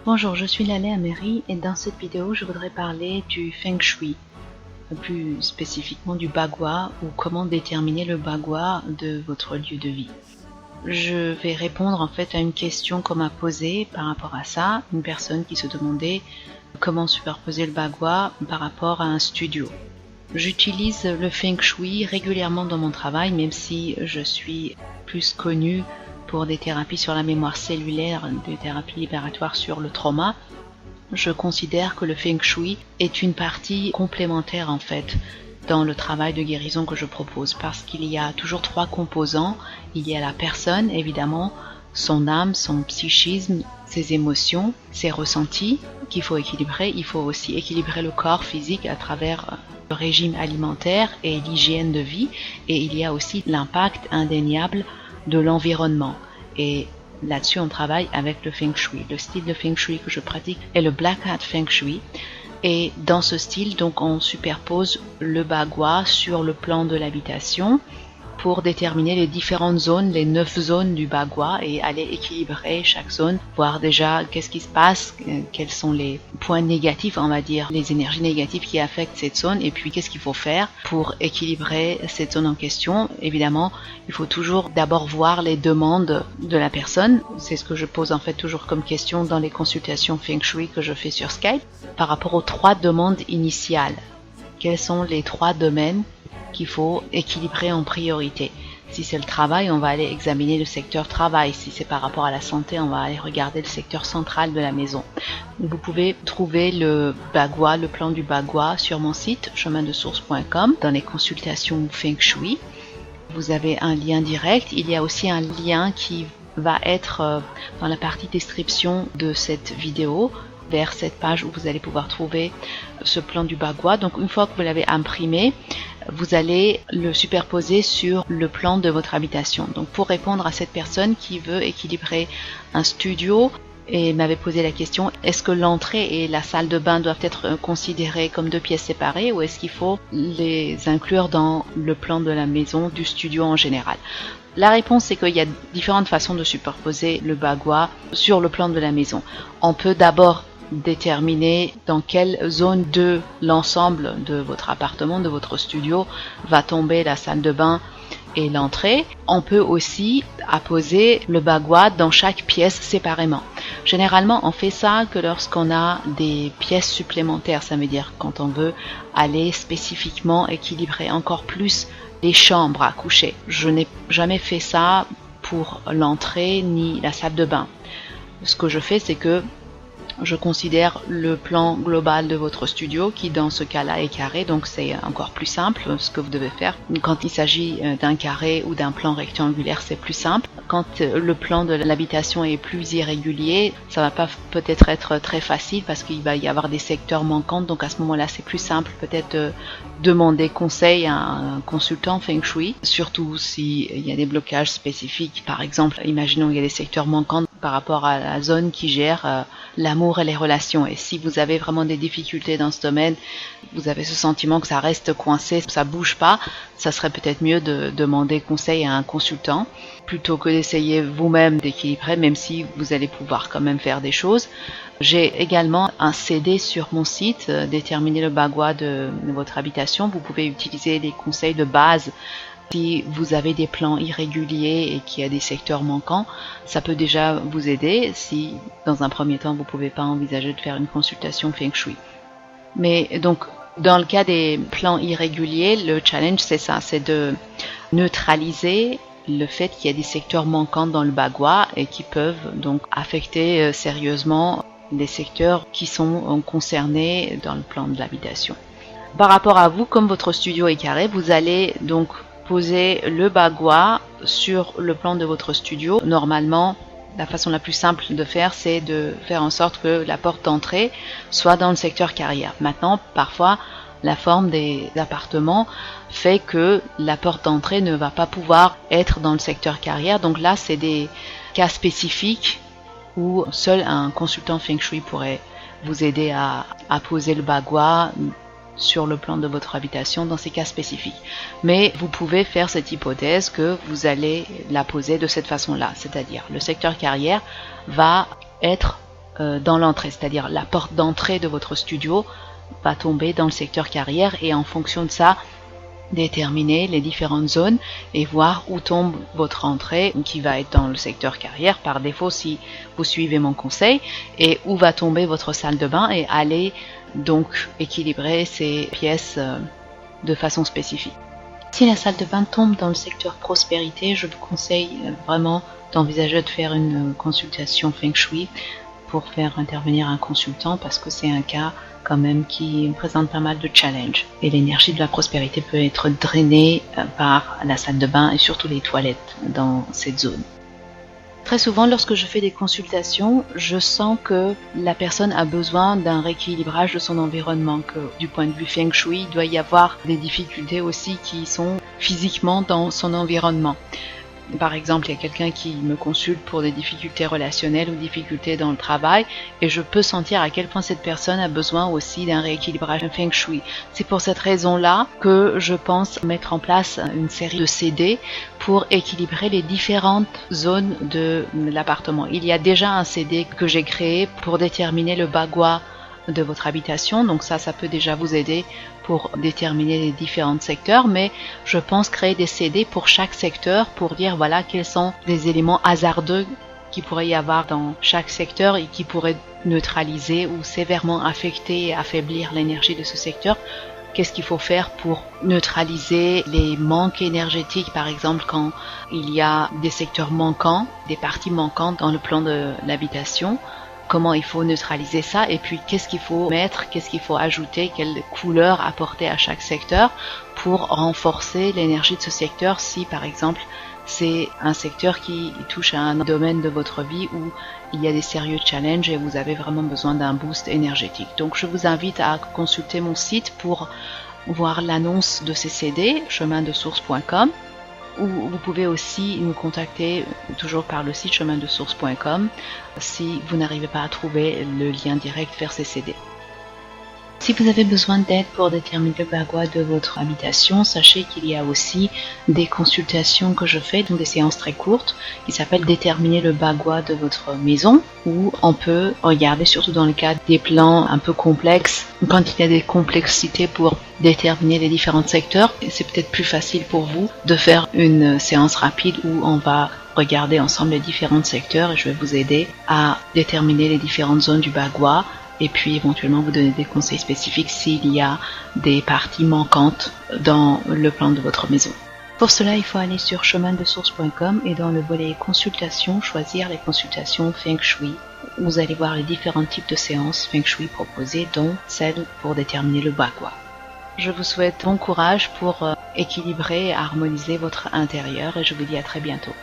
Bonjour, je suis Laleh Ameri et dans cette vidéo, je voudrais parler du Feng Shui, plus spécifiquement du Bagua ou comment déterminer le Bagua de votre lieu de vie. Je vais répondre en fait à une question qu'on m'a posée par rapport à ça, une personne qui se demandait comment superposer le Bagua par rapport à un studio. J'utilise le Feng Shui régulièrement dans mon travail, même si je suis plus connue pour des thérapies sur la mémoire cellulaire, des thérapies libératoires sur le trauma. Je considère que le Feng Shui est une partie complémentaire en fait dans le travail de guérison que je propose, parce qu'il y a toujours trois composants. Il y a la personne, évidemment, son âme, son psychisme, ses émotions, ses ressentis qu'il faut équilibrer. Il faut aussi équilibrer le corps physique à travers le régime alimentaire et l'hygiène de vie, et il y a aussi l'impact indéniable de l'environnement. Et là-dessus, on travaille avec le Feng Shui. Le style de Feng Shui que je pratique est le Black Hat Feng Shui. Et dans ce style, donc, on superpose le Bagua sur le plan de l'habitation pour déterminer les différentes zones, les 9 zones du Bagua, et aller équilibrer chaque zone, voir déjà qu'est-ce qui se passe, quels sont les points négatifs, on va dire, les énergies négatives qui affectent cette zone, et puis qu'est-ce qu'il faut faire pour équilibrer cette zone en question. Évidemment, il faut toujours d'abord voir les demandes de la personne. C'est ce que je pose en fait toujours comme question dans les consultations Feng Shui que je fais sur Skype. Par rapport aux 3 demandes initiales, quels sont les 3 domaines qu'il faut équilibrer en priorité? Si c'est le travail, on va aller examiner le secteur travail. Si c'est par rapport à la santé, on va aller regarder le secteur central de la maison. Vous pouvez trouver le Bagua, le plan du Bagua sur mon site chemindesource.com dans les consultations Feng Shui. Vous avez un lien direct. Il y a aussi un lien qui va être dans la partie description de cette vidéo, vers cette page où vous allez pouvoir trouver ce plan du Bagua. Donc une fois que vous l'avez imprimé, vous allez le superposer sur le plan de votre habitation. Donc pour répondre à cette personne qui veut équilibrer un studio et m'avait posé la question, est-ce que l'entrée et la salle de bain doivent être considérées comme 2 pièces séparées, ou est-ce qu'il faut les inclure dans le plan de la maison, du studio en général? La réponse est qu'il y a différentes façons de superposer le Bagua sur le plan de la maison. On peut d'abord déterminer dans quelle zone de l'ensemble de votre appartement, de votre studio, va tomber la salle de bain et l'entrée. On peut aussi apposer le Bagua dans chaque pièce séparément. Généralement, on fait ça que lorsqu'on a des pièces supplémentaires, ça veut dire quand on veut aller spécifiquement équilibrer encore plus les chambres à coucher. Je n'ai jamais fait ça pour l'entrée ni la salle de bain. Ce que je fais, c'est que je considère le plan global de votre studio qui dans ce cas-là est carré, donc c'est encore plus simple ce que vous devez faire. Quand il s'agit d'un carré ou d'un plan rectangulaire, c'est plus simple. Quand le plan de l'habitation est plus irrégulier, ça va pas peut-être être très facile parce qu'il va y avoir des secteurs manquants, donc à ce moment-là c'est plus simple peut-être de demander conseil à un consultant Feng Shui, surtout s'il y a des blocages spécifiques. Par exemple, imaginons qu'il y a des secteurs manquants par rapport à la zone qui gère l'amour et les relations. Et si vous avez vraiment des difficultés dans ce domaine, vous avez ce sentiment que ça reste coincé, ça bouge pas, ça serait peut-être mieux de demander conseil à un consultant plutôt que d'essayer vous-même d'équilibrer, même si vous allez pouvoir quand même faire des choses. J'ai également un CD sur mon site, déterminer le Bagua de votre habitation. Vous pouvez utiliser les conseils de base. Si vous avez des plans irréguliers et qu'il y a des secteurs manquants, ça peut déjà vous aider si, dans un premier temps, vous ne pouvez pas envisager de faire une consultation Feng Shui. Mais donc, dans le cas des plans irréguliers, le challenge, c'est ça, c'est de neutraliser le fait qu'il y a des secteurs manquants dans le Bagua et qui peuvent donc affecter sérieusement les secteurs qui sont concernés dans le plan de l'habitation. Par rapport à vous, comme votre studio est carré, vous allez donc poser le Bagua sur le plan de votre studio. Normalement, la façon la plus simple de faire, c'est de faire en sorte que la porte d'entrée soit dans le secteur carrière. Maintenant, parfois, la forme des appartements fait que la porte d'entrée ne va pas pouvoir être dans le secteur carrière. Donc là, c'est des cas spécifiques où seul un consultant Feng Shui pourrait vous aider à poser le Bagua sur le plan de votre habitation dans ces cas spécifiques. Mais vous pouvez faire cette hypothèse que vous allez la poser de cette façon-là, c'est-à-dire le secteur carrière va être dans l'entrée, c'est-à-dire la porte d'entrée de votre studio va tomber dans le secteur carrière et en fonction de ça, déterminer les différentes zones et voir où tombe votre entrée qui va être dans le secteur carrière par défaut si vous suivez mon conseil et où va tomber votre salle de bain et aller donc équilibrer ces pièces de façon spécifique. Si la salle de bain tombe dans le secteur prospérité, je vous conseille vraiment d'envisager de faire une consultation Feng Shui pour faire intervenir un consultant parce que c'est un cas quand même qui présente pas mal de challenges. Et l'énergie de la prospérité peut être drainée par la salle de bain et surtout les toilettes dans cette zone. Très souvent, lorsque je fais des consultations, je sens que la personne a besoin d'un rééquilibrage de son environnement, que du point de vue Feng Shui, il doit y avoir des difficultés aussi qui sont physiquement dans son environnement. Par exemple, il y a quelqu'un qui me consulte pour des difficultés relationnelles ou difficultés dans le travail et je peux sentir à quel point cette personne a besoin aussi d'un rééquilibrage Feng Shui. C'est pour cette raison-là que je pense mettre en place une série de CD pour équilibrer les différentes zones de l'appartement. Il y a déjà un CD que j'ai créé pour déterminer le bagua de votre habitation, donc ça peut déjà vous aider pour déterminer les différents secteurs, mais je pense créer des CD pour chaque secteur pour dire voilà quels sont les éléments hasardeux qui pourrait y avoir dans chaque secteur et qui pourraient neutraliser ou sévèrement affecter et affaiblir l'énergie de ce secteur. Qu'est-ce qu'il faut faire pour neutraliser les manques énergétiques, par exemple quand il y a des secteurs manquants, des parties manquantes dans le plan de l'habitation, comment il faut neutraliser ça et puis qu'est-ce qu'il faut mettre, qu'est-ce qu'il faut ajouter, quelle couleur apporter à chaque secteur pour renforcer l'énergie de ce secteur si par exemple c'est un secteur qui touche à un domaine de votre vie où il y a des sérieux challenges et vous avez vraiment besoin d'un boost énergétique. Donc je vous invite à consulter mon site pour voir l'annonce de ces CD, chemindesource.com, ou vous pouvez aussi nous contacter toujours par le site chemindesource.com si vous n'arrivez pas à trouver le lien direct vers ces CD. Si vous avez besoin d'aide pour déterminer le bagua de votre habitation, sachez qu'il y a aussi des consultations que je fais, donc des séances très courtes, qui s'appellent déterminer le bagua de votre maison, où on peut regarder, surtout dans le cas des plans un peu complexes, quand il y a des complexités pour déterminer les différents secteurs, c'est peut-être plus facile pour vous de faire une séance rapide où on va regarder ensemble les différents secteurs et je vais vous aider à déterminer les différentes zones du bagua et puis éventuellement vous donner des conseils spécifiques s'il y a des parties manquantes dans le plan de votre maison. Pour cela, il faut aller sur chemindesource.com et dans le volet consultation, choisir les consultations Feng Shui. Vous allez voir les différents types de séances Feng Shui proposées, dont celle pour déterminer le bagua. Je vous souhaite bon courage pour équilibrer et harmoniser votre intérieur et je vous dis à très bientôt.